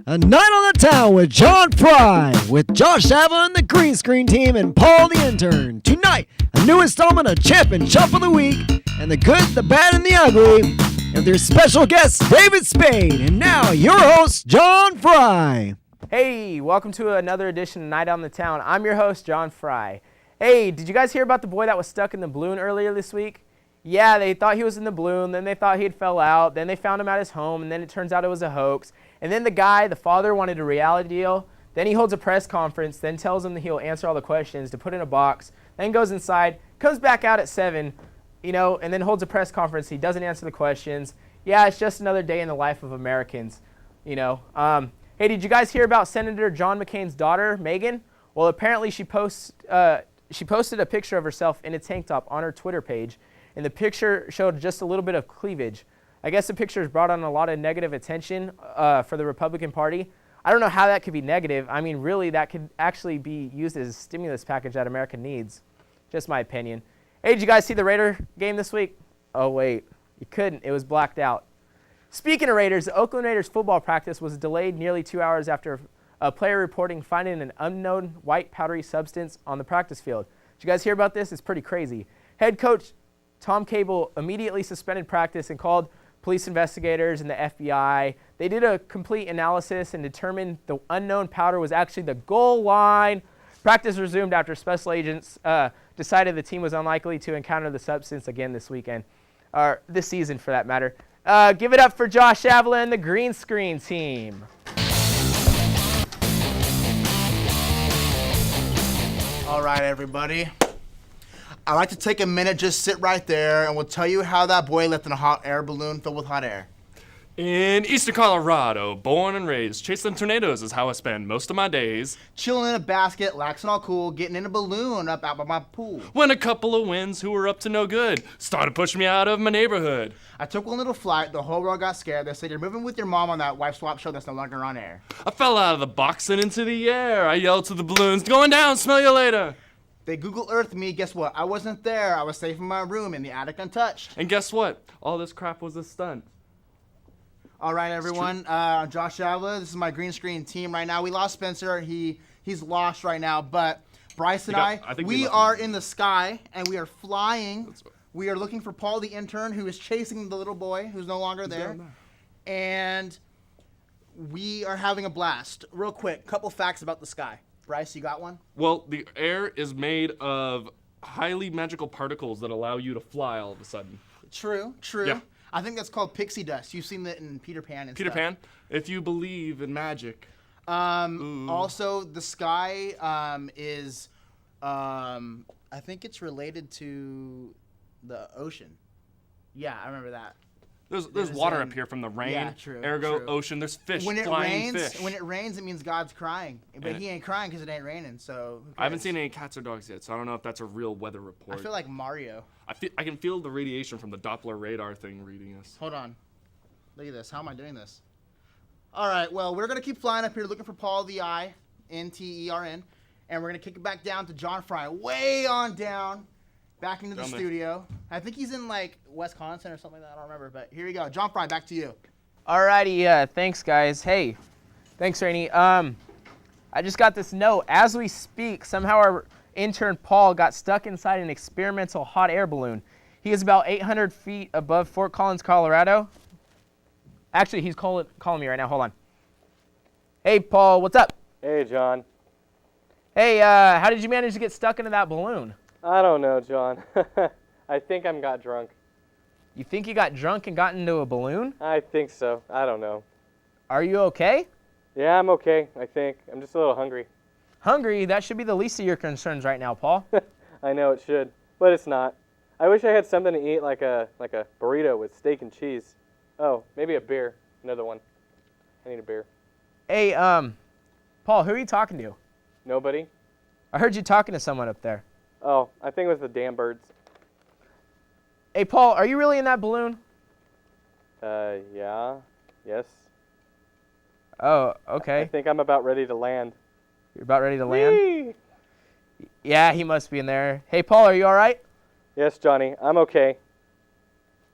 A Night on the Town with Jon Frye, with Josh Avila and the Green Screen Team and Paul the Intern. Tonight, a new installment of Chip and Chump of the Week, and the good, the bad, and the ugly, and their special guest, David Spade. And now, your host, Jon Frye. Hey, welcome to another edition of Night on the Town. I'm your host, Jon Frye. Hey, did you guys hear about the boy that was stuck in the balloon earlier this week? Yeah, they thought he was in the balloon, then they thought he had fell out, then they found him at his home, and then it turns out it was a hoax. And then the father wanted a reality deal. Then he holds a press conference, then tells him that he'll answer all the questions to put in a box, then goes inside, comes back out at 7, and then holds a press conference. He doesn't answer the questions. Yeah, it's just another day in the life of Americans, Hey, did you guys hear about Senator John McCain's daughter, Megan? Well, apparently she posted a picture of herself in a tank top on her Twitter page, and the picture showed just a little bit of cleavage. I guess the picture has brought on a lot of negative attention for the Republican Party. I don't know how that could be negative. I mean, really, that could actually be used as a stimulus package that America needs. Just my opinion. Hey, did you guys see the Raider game this week? Oh, wait. You couldn't. It was blacked out. Speaking of Raiders, the Oakland Raiders football practice was delayed nearly 2 hours after a player reporting finding an unknown white powdery substance on the practice field. Did you guys hear about this? It's pretty crazy. Head coach Tom Cable immediately suspended practice and called police investigators and the FBI. They did a complete analysis and determined the unknown powder was actually the goal line. Practice resumed after special agents decided the team was unlikely to encounter the substance again this weekend, or this season for that matter. Give it up for Josh Avila and the Green Screen Team. All right, everybody. I'd like to take a minute, just sit right there, and we'll tell you how that boy left in a hot air balloon filled with hot air. In eastern Colorado, born and raised, chasing tornadoes is how I spend most of my days. Chilling in a basket, laxing all cool, getting in a balloon up out by my pool. When a couple of winds who were up to no good started pushing me out of my neighborhood. I took one little flight, the whole world got scared. They said, "You're moving with your mom on that wife swap show that's no longer on air." I fell out of the box and into the air. I yelled to the balloons, "Going down, smell you later." They Google Earthed me. Guess what? I wasn't there. I was safe in my room in the attic untouched. And guess what? All this crap was a stunt. All right, everyone. I'm Josh Avila. This is my Green Screen Team right now. We lost Spencer. He's lost right now. But Bryce and we are in the sky, and we are flying. We are looking for Paul the Intern, who is chasing the little boy who's no longer there. And we are having a blast. Real quick, couple facts about the sky. Bryce, you got one? Well, the air is made of highly magical particles that allow you to fly all of a sudden. True. Yeah. I think that's called pixie dust. You've seen that in Peter Pan and stuff. Pan, if you believe in magic. Also, the sky is, I think it's related to the ocean. Yeah, I remember that. There's water up here from the rain. Yeah, true. Ergo, ocean. There's fish, When it flying rains, fish. When it rains, it means God's crying. But he ain't crying because it ain't raining. So I haven't seen any cats or dogs yet, so I don't know if that's a real weather report. I feel like Mario. I can feel the radiation from the Doppler radar thing reading us. Hold on. Look at this. How am I doing this? All right. Well, we're gonna keep flying up here, looking for Paul the Intern, and we're gonna kick it back down to Jon Frye, way on down. Back into the studio. I think he's in like Wisconsin or something like that. I don't remember. But here you go. Jon Frye, back to you. Alrighty, thanks guys. Hey, thanks Rainey. I just got this note. As we speak, somehow our intern Paul got stuck inside an experimental hot air balloon. He is about 800 feet above Fort Collins, Colorado. Actually, he's calling me right now. Hold on. Hey Paul, what's up? Hey John. Hey, how did you manage to get stuck into that balloon? I don't know, John. I think I got drunk. You think you got drunk and got into a balloon? I think so. I don't know. Are you okay? Yeah, I'm okay, I think. I'm just a little hungry. Hungry? That should be the least of your concerns right now, Paul. I know it should, but it's not. I wish I had something to eat like a burrito with steak and cheese. Oh, maybe a beer. Another one. I need a beer. Hey, Paul, who are you talking to? Nobody? I heard you talking to someone up there. Oh, I think it was the damn birds. Hey, Paul, are you really in that balloon? Yeah. Yes. Oh, okay. I think I'm about ready to land. You're about ready to land? Whee! Yeah, he must be in there. Hey, Paul, are you all right? Yes, Johnny, I'm okay.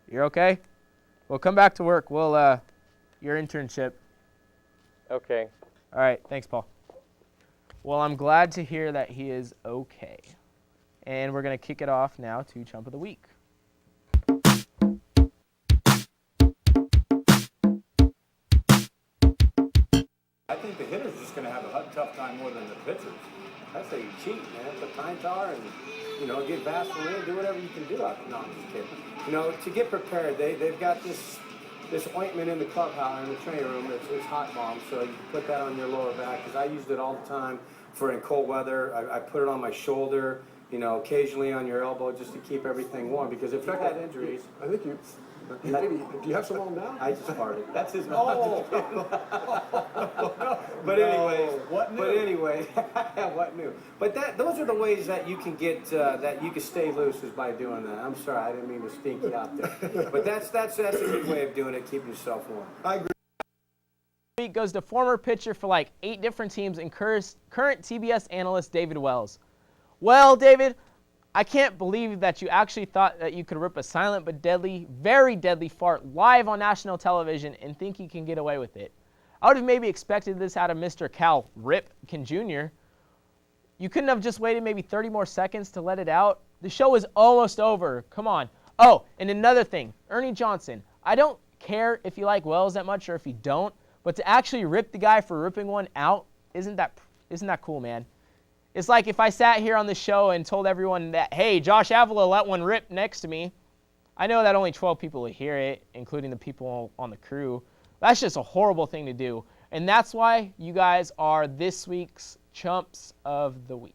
You're okay? Well, come back to work. We'll, your internship. Okay. All right, thanks, Paul. Well, I'm glad to hear that he is okay. And we're going to kick it off now to Chump of the Week. I think the hitter's just going to have a tough time more than the pitchers. I say you cheat, man. Put time tar and, get Vaseline, do whatever you can do out there. No, I'm just kidding. To get prepared, they've got this ointment in the clubhouse, in the training room. It's hot bomb, so you can put that on your lower back, because I used it all the time for in cold weather. I put it on my shoulder, occasionally on your elbow, just to keep everything warm, because if you've had injuries... I think maybe, do you have some on now? I just farted. That's his... Oh! But anyway, what new? But those are the ways that you can get, that you can stay loose, is by doing that. I'm sorry, I didn't mean to stink you out there. But that's a good way of doing it, keeping yourself warm. I agree. Week goes to former pitcher for like 8 different teams and current TBS analyst David Wells. Well, David, I can't believe that you actually thought that you could rip a silent but deadly, very deadly fart live on national television and think you can get away with it. I would have maybe expected this out of Mr. Cal Ripken Jr. You couldn't have just waited maybe 30 more seconds to let it out? The show is almost over. Come on. Oh, and another thing, Ernie Johnson. I don't care if you like Wells that much or if you don't, but to actually rip the guy for ripping one out, isn't that cool, man? It's like if I sat here on the show and told everyone that, hey, Josh Avila let one rip next to me. I know that only 12 people will hear it, including the people on the crew. That's just a horrible thing to do. And that's why you guys are this week's Chumps of the Week.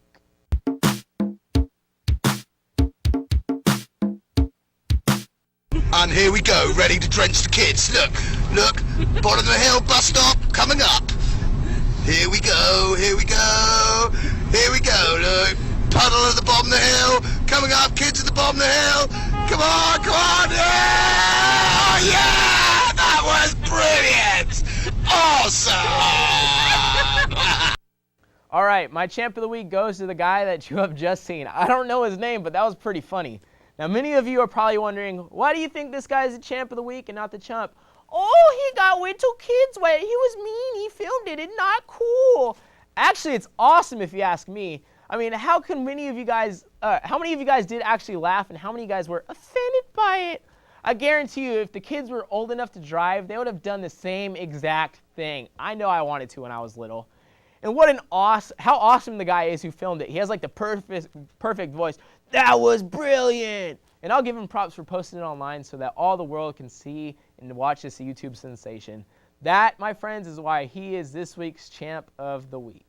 And here we go, ready to drench the kids. Look, bottom of the hill, bus stop, coming up. Here we go, look. Puddle at the bottom of the hill, coming up, kids at the bottom of the hill. Come on, yeah, that was brilliant. Awesome. All right, my champ of the week goes to the guy that you have just seen. I don't know his name, but that was pretty funny. Now, many of you are probably wondering, why do you think this guy is the champ of the week and not the chump? Oh, he got way too kids wet. He was mean. He filmed it. It's not cool. Actually, it's awesome if you ask me. I mean, how many of you guys did actually laugh, and how many of you guys were offended by it? I guarantee you, if the kids were old enough to drive, they would have done the same exact thing. I know I wanted to when I was little. And how awesome the guy is who filmed it. He has like the perfect voice. That was brilliant. And I'll give him props for posting it online so that all the world can see and watch this YouTube sensation. That, my friends, is why he is this week's champ of the week.